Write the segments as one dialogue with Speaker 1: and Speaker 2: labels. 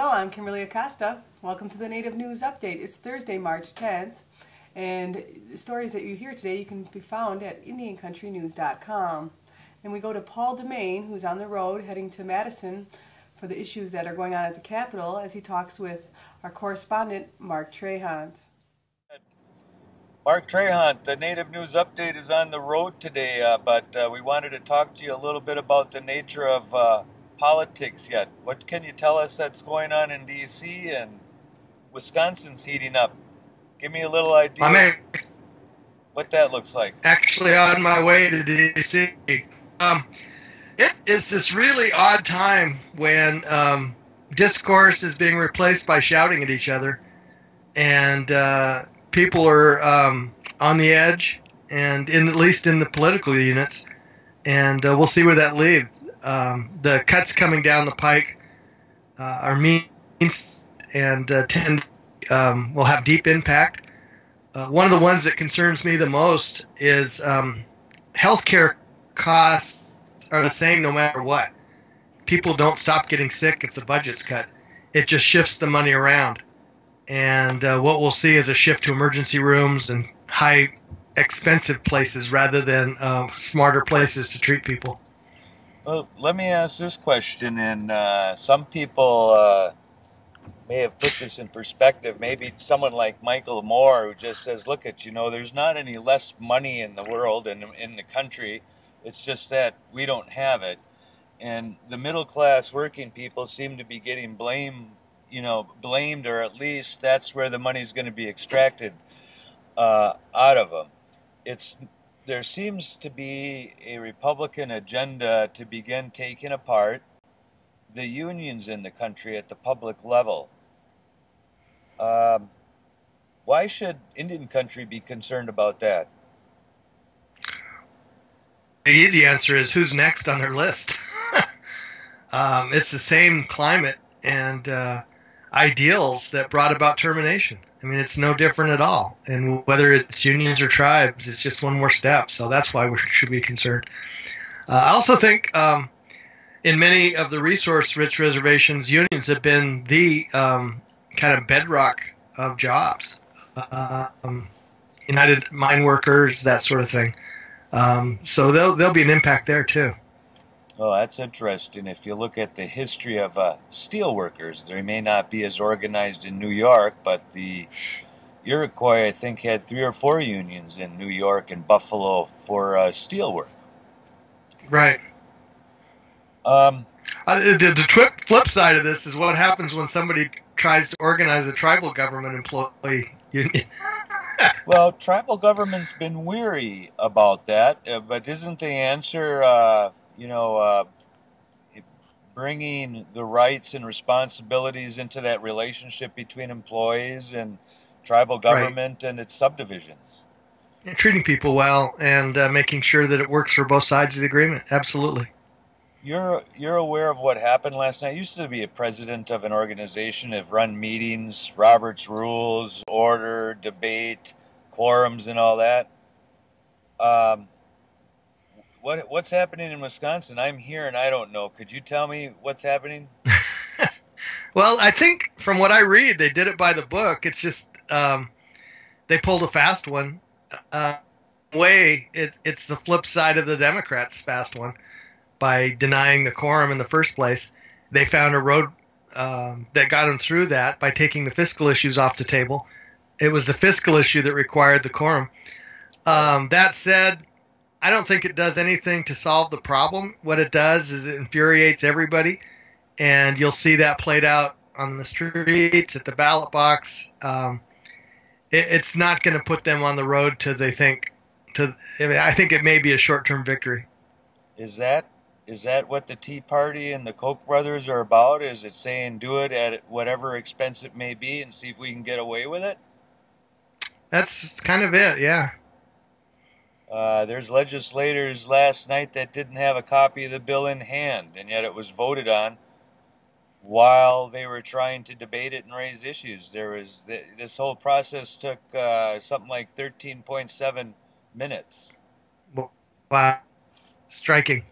Speaker 1: Hello, I'm Kimberlie Acosta. Welcome to the Native News Update. It's Thursday, March 10th, and the stories that you hear today you can be found at IndianCountryNews.com. And we go to Paul DeMain, who's on the road heading to Madison for the issues that are going on at the Capitol, as he talks with our correspondent, Mark Trahant.
Speaker 2: Mark Trahant, the Native News Update is on the road today, but we wanted to talk to you a little bit about the nature of politics yet. What can you tell us that's going on in D.C. and Wisconsin's heating up? Give me a little idea what that looks like.
Speaker 3: Actually on my way to D.C. It is this really odd time when discourse is being replaced by shouting at each other, and people are on the edge, and at least in the political units, and we'll see where that leads. The cuts coming down the pike are mean and will have deep impact. One of the ones that concerns me the most is healthcare costs are the same no matter what. People don't stop getting sick if the budget's cut. It just shifts the money around. And what we'll see is a shift to emergency rooms and high expensive places rather than smarter places to treat people.
Speaker 2: Well, let me ask this question, and some people may have put this in perspective. Maybe someone like Michael Moore, who just says, look, there's not any less money in the world and in the country. It's just that we don't have it. And the middle class working people seem to be getting blamed, or at least that's where the money's going to be extracted out of them. There seems to be a Republican agenda to begin taking apart the unions in the country at the public level. Why should Indian country be concerned about that?
Speaker 3: The easy answer is who's next on their list. It's the same climate and ideals that brought about termination. I mean, it's no different at all. And whether it's unions or tribes, it's just one more step. So that's why we should be concerned. I also think in many of the resource-rich reservations, unions have been the kind of bedrock of jobs. United Mine Workers, that sort of thing. So there'll be an impact there too.
Speaker 2: Oh, that's interesting. If you look at the history of steel workers, they may not be as organized in New York, but the Iroquois, I think, had 3 or 4 unions in New York and Buffalo for steel work.
Speaker 3: Right. The flip side of this is what happens when somebody tries to organize a tribal government employee union.
Speaker 2: Well, tribal government's been weary about that, but isn't the answer, bringing the rights and responsibilities into that relationship between employees and tribal government and its subdivisions?
Speaker 3: Yeah, treating people well and making sure that it works for both sides of the agreement. Absolutely.
Speaker 2: You're aware of what happened last night? I used to be a president of an organization, have run meetings, Robert's Rules, order, debate, quorums, and all that. What's happening in Wisconsin? I'm here and I don't know. Could you tell me what's happening?
Speaker 3: Well, I think from what I read, they did it by the book. It's just they pulled a fast one. It's the flip side of the Democrats' fast one. By denying the quorum in the first place, they found a road that got them through that by taking the fiscal issues off the table. It was the fiscal issue that required the quorum. That said, I don't think it does anything to solve the problem. What it does is it infuriates everybody, and you'll see that played out on the streets, at the ballot box. It's not going to put them on the road to I think it may be a short-term victory.
Speaker 2: Is that what the Tea Party and the Koch brothers are about? Is it saying do it at whatever expense it may be and see if we can get away with it?
Speaker 3: That's kind of it, yeah.
Speaker 2: There's legislators last night that didn't have a copy of the bill in hand, and yet it was voted on while they were trying to debate it and raise issues. This whole process took something like 13.7 minutes.
Speaker 3: Wow. Striking.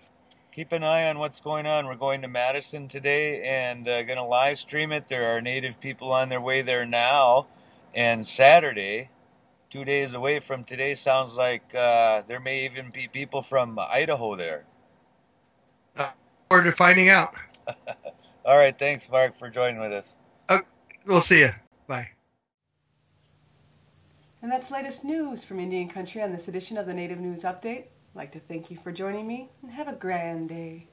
Speaker 2: keep an eye on what's going on. We're going to Madison today and going to live stream it. There are Native people on their way there now. And Saturday, 2 days away from today, sounds like there may even be people from Idaho there.
Speaker 3: Forward to finding out.
Speaker 2: All right. Thanks, Mark, for joining with us.
Speaker 3: We'll see you. Bye.
Speaker 1: And that's latest news from Indian Country on this edition of the Native News Update. I'd like to thank you for joining me and have a grand day.